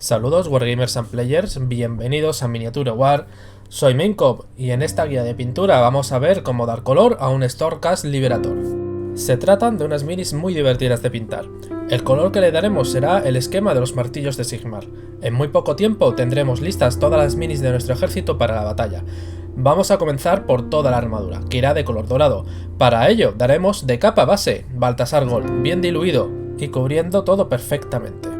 Saludos Wargamers and Players, bienvenidos a Miniature War. Soy Maincop y en esta guía de pintura vamos a ver cómo dar color a un Stormcast Liberator. Se tratan de unas minis muy divertidas de pintar. El color que le daremos será el esquema de los martillos de Sigmar. En muy poco tiempo tendremos listas todas las minis de nuestro ejército para la batalla. Vamos a comenzar por toda la armadura, que irá de color dorado. Para ello daremos de capa base Baltasar Gold, bien diluido y cubriendo todo perfectamente.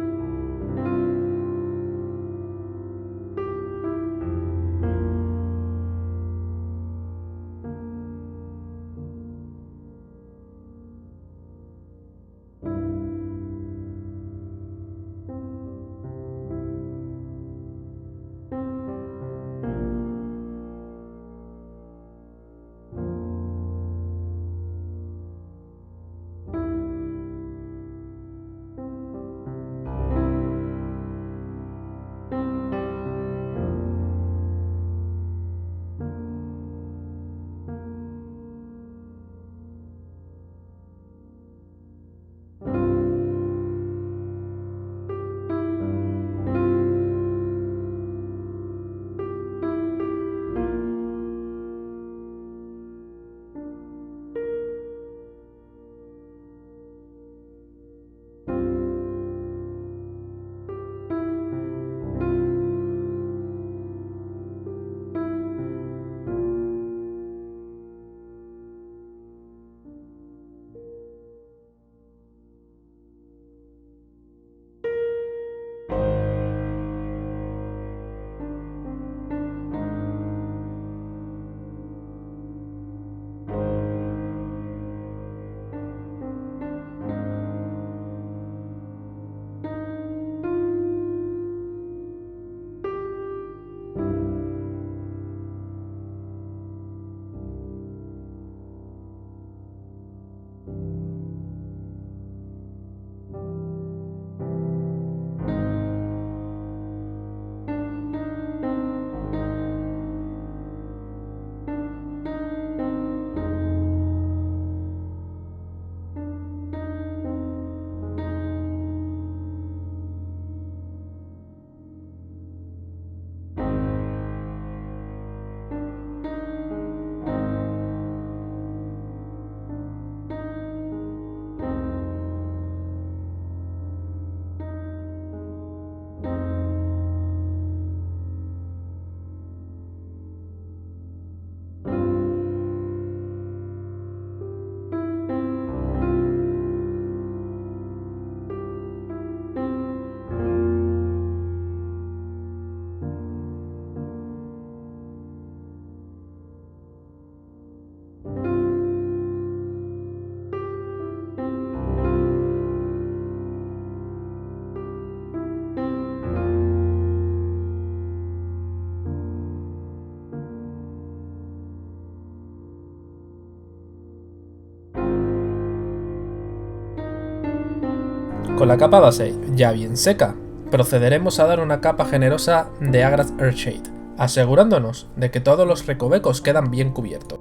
Con la capa base ya bien seca, procederemos a dar una capa generosa de Agrax Earthshade, asegurándonos de que todos los recovecos quedan bien cubiertos.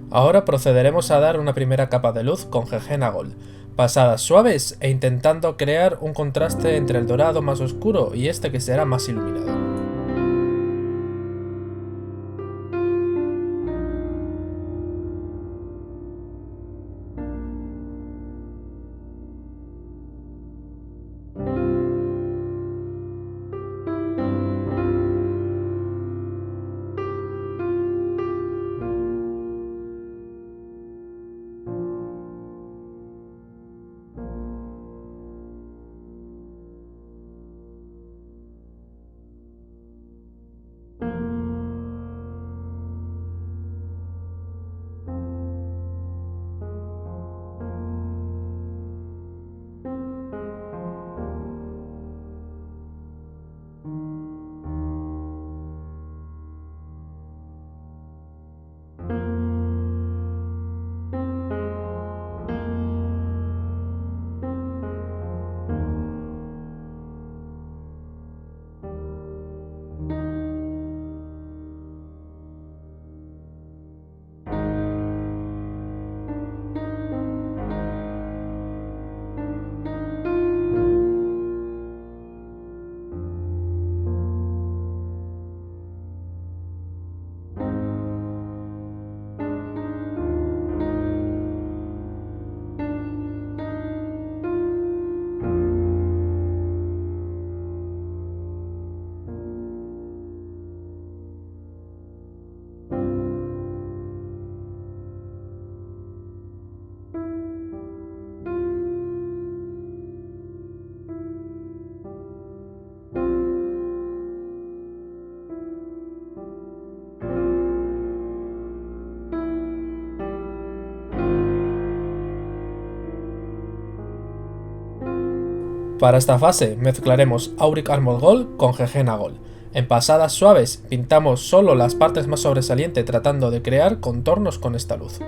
Ahora procederemos a dar una primera capa de luz con Gegena Gold, pasadas suaves e intentando crear un contraste entre el dorado más oscuro y este que será más iluminado. Para esta fase mezclaremos Auric Armor Gold con Gegena Gold. En pasadas suaves pintamos solo las partes más sobresalientes tratando de crear contornos con esta luz.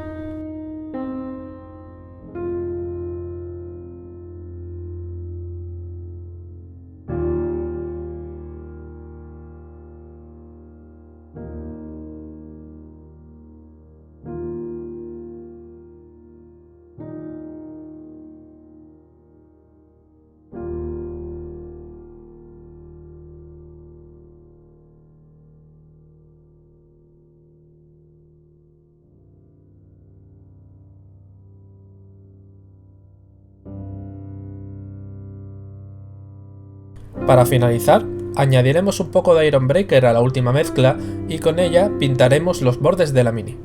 Para finalizar, añadiremos un poco de Iron Breaker a la última mezcla y con ella pintaremos los bordes de la mini.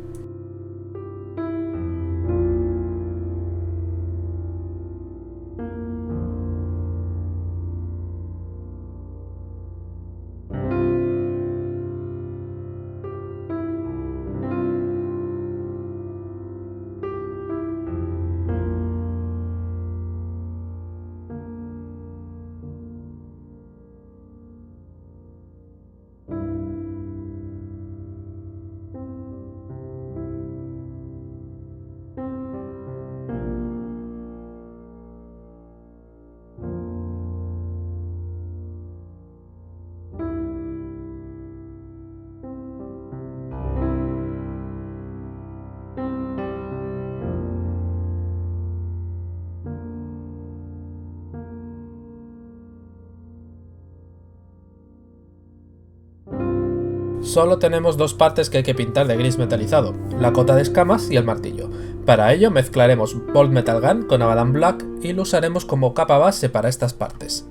Solo tenemos dos partes que hay que pintar de gris metalizado, la cota de escamas y el martillo. Para ello mezclaremos Bold Metal Gun con Abaddon Black y lo usaremos como capa base para estas partes.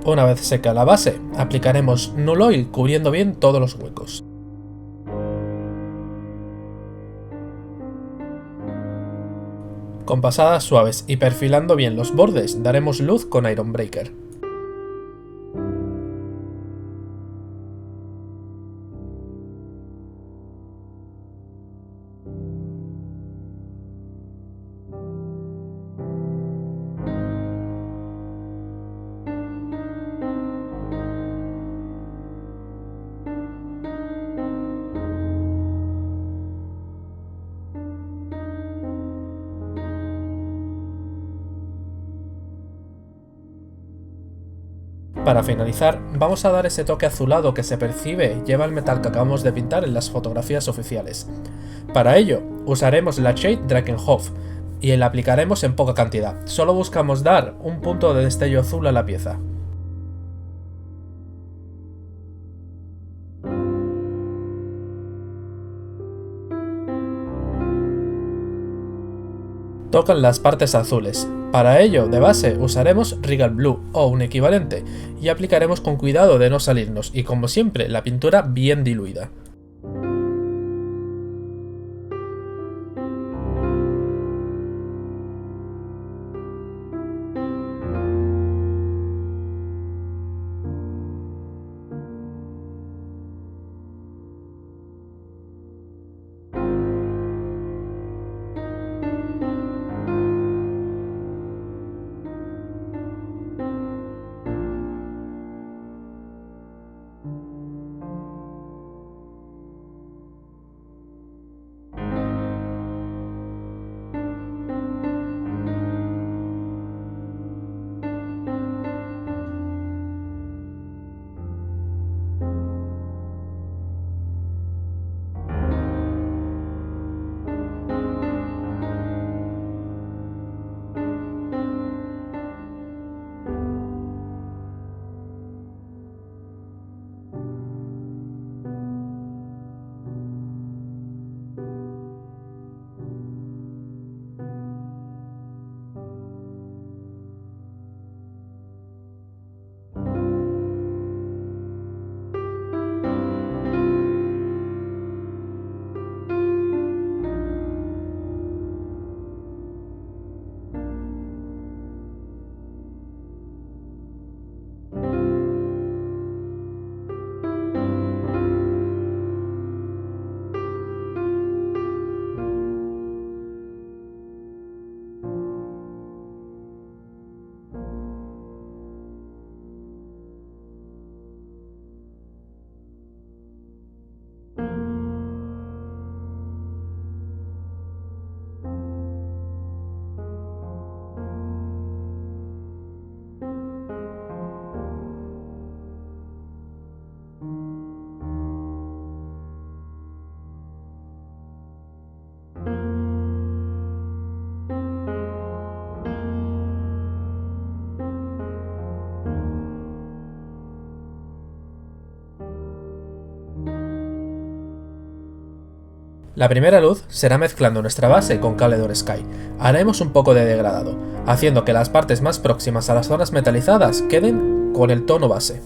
Una vez seca la base, aplicaremos Null Oil cubriendo bien todos los huecos. Con pasadas suaves y perfilando bien los bordes, daremos luz con Iron Breaker. Para finalizar, vamos a dar ese toque azulado que se percibe lleva el metal que acabamos de pintar en las fotografías oficiales. Para ello, usaremos la Shade Drakenhof y la aplicaremos en poca cantidad, solo buscamos dar un punto de destello azul a la pieza. Tocan las partes azules. Para ello, de base, usaremos Regal Blue o un equivalente, y aplicaremos con cuidado de no salirnos, y como siempre, la pintura bien diluida. La primera luz será mezclando nuestra base con Caledor Sky. Haremos un poco de degradado, haciendo que las partes más próximas a las zonas metalizadas queden con el tono base.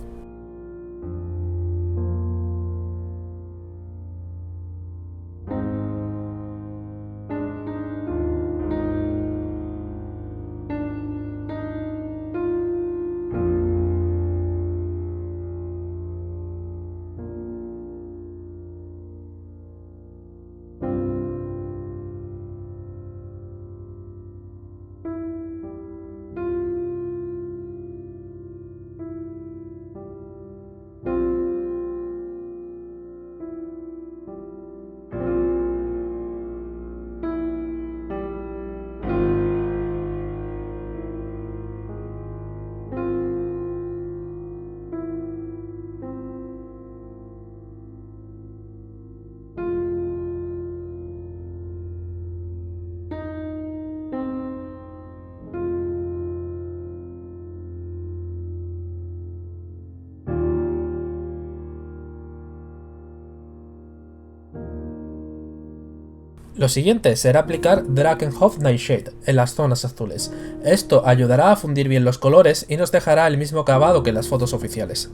Lo siguiente será aplicar Drakenhof Nightshade en las zonas azules. Esto ayudará a fundir bien los colores y nos dejará el mismo acabado que en las fotos oficiales.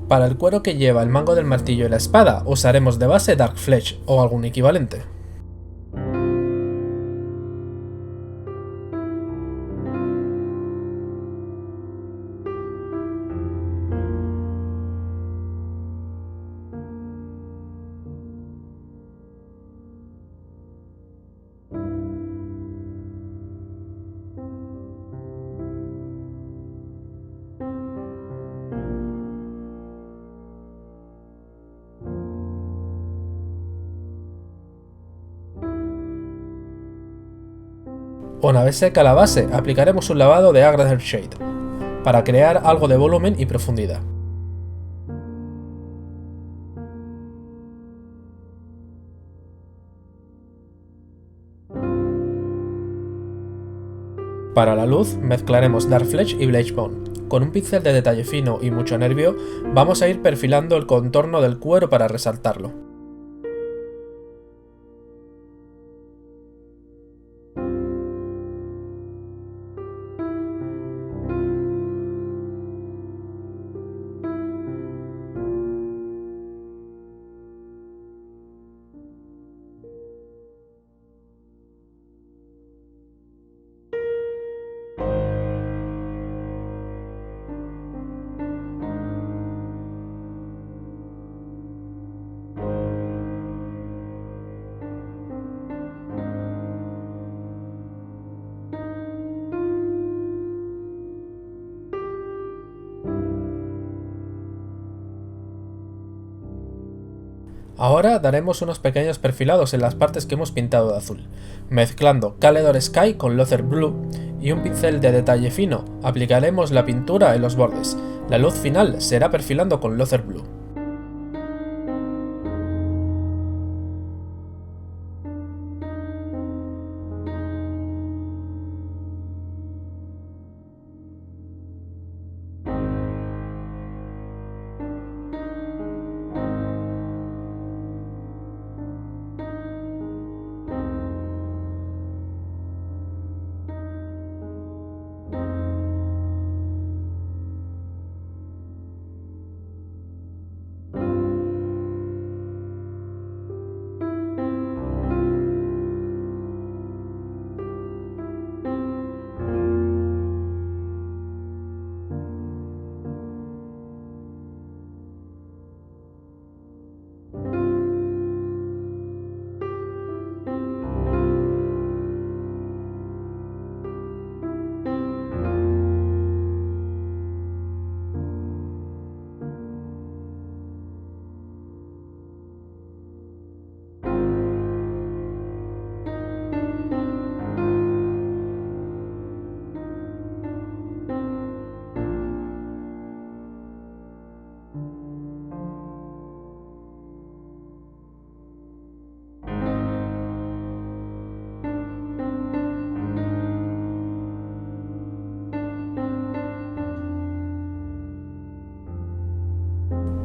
Para el cuero que lleva el mango del martillo y la espada, usaremos de base Dark Flesh o algún equivalente. Una vez seca la base, aplicaremos un lavado de Agrader Shade, para crear algo de volumen y profundidad. Para la luz, mezclaremos Dark Flesh y Bleach Bone. Con un pincel de detalle fino y mucho nervio, vamos a ir perfilando el contorno del cuero para resaltarlo. Ahora daremos unos pequeños perfilados en las partes que hemos pintado de azul. Mezclando Caledor Sky con Lothar Blue y un pincel de detalle fino, aplicaremos la pintura en los bordes. La luz final será perfilando con Lothar Blue.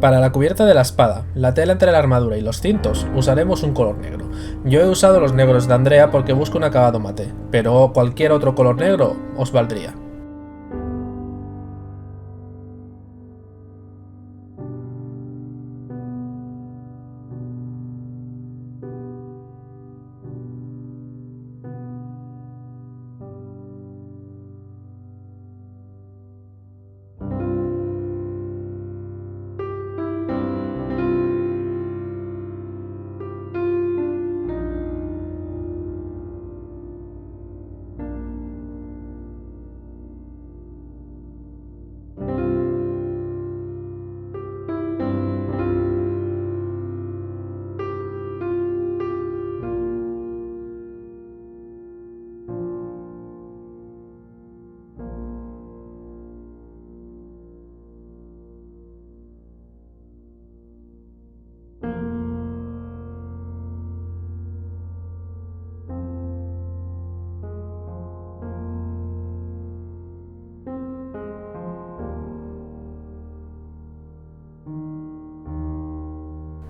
Para la cubierta de la espada, la tela entre la armadura y los cintos, usaremos un color negro. Yo he usado los negros de Andrea porque busco un acabado mate, pero cualquier otro color negro os valdría.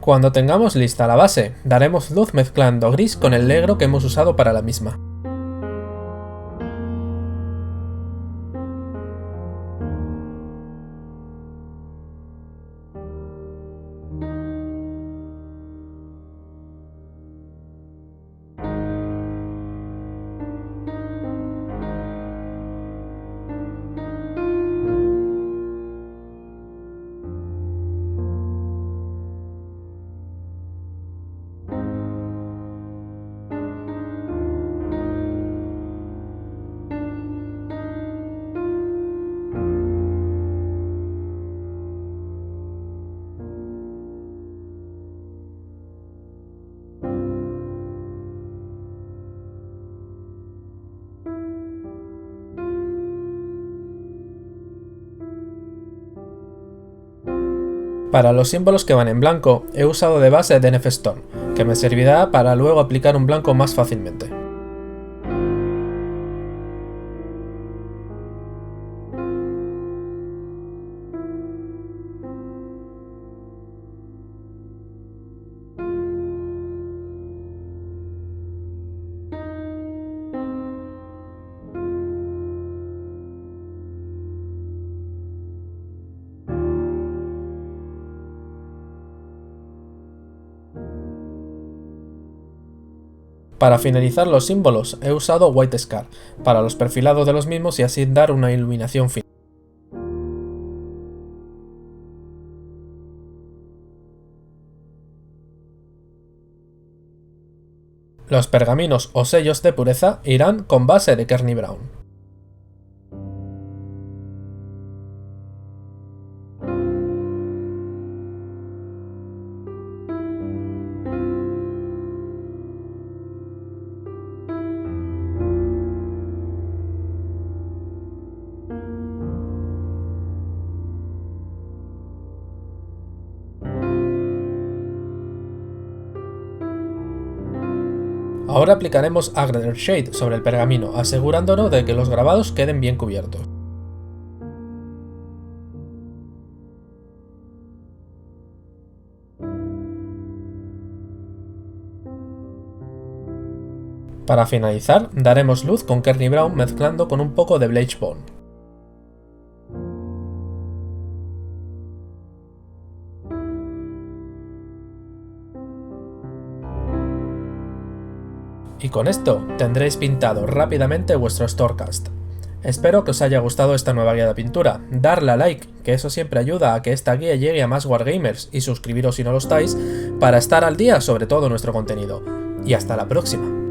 Cuando tengamos lista la base, daremos luz mezclando gris con el negro que hemos usado para la misma. Para los símbolos que van en blanco, he usado de base DNF Stone, que me servirá para luego aplicar un blanco más fácilmente. Para finalizar los símbolos he usado White Scar, para los perfilados de los mismos y así dar una iluminación final. Los pergaminos o sellos de pureza irán con base de Kearney Brown. Ahora aplicaremos Aggressor Shade sobre el pergamino, asegurándonos de que los grabados queden bien cubiertos. Para finalizar, daremos luz con Kearney Brown mezclando con un poco de Bleach Bone. Y con esto tendréis pintado rápidamente vuestro Storecast. Espero que os haya gustado esta nueva guía de pintura, darle a like, que eso siempre ayuda a que esta guía llegue a más wargamers, y suscribiros si no lo estáis, para estar al día sobre todo nuestro contenido. Y hasta la próxima.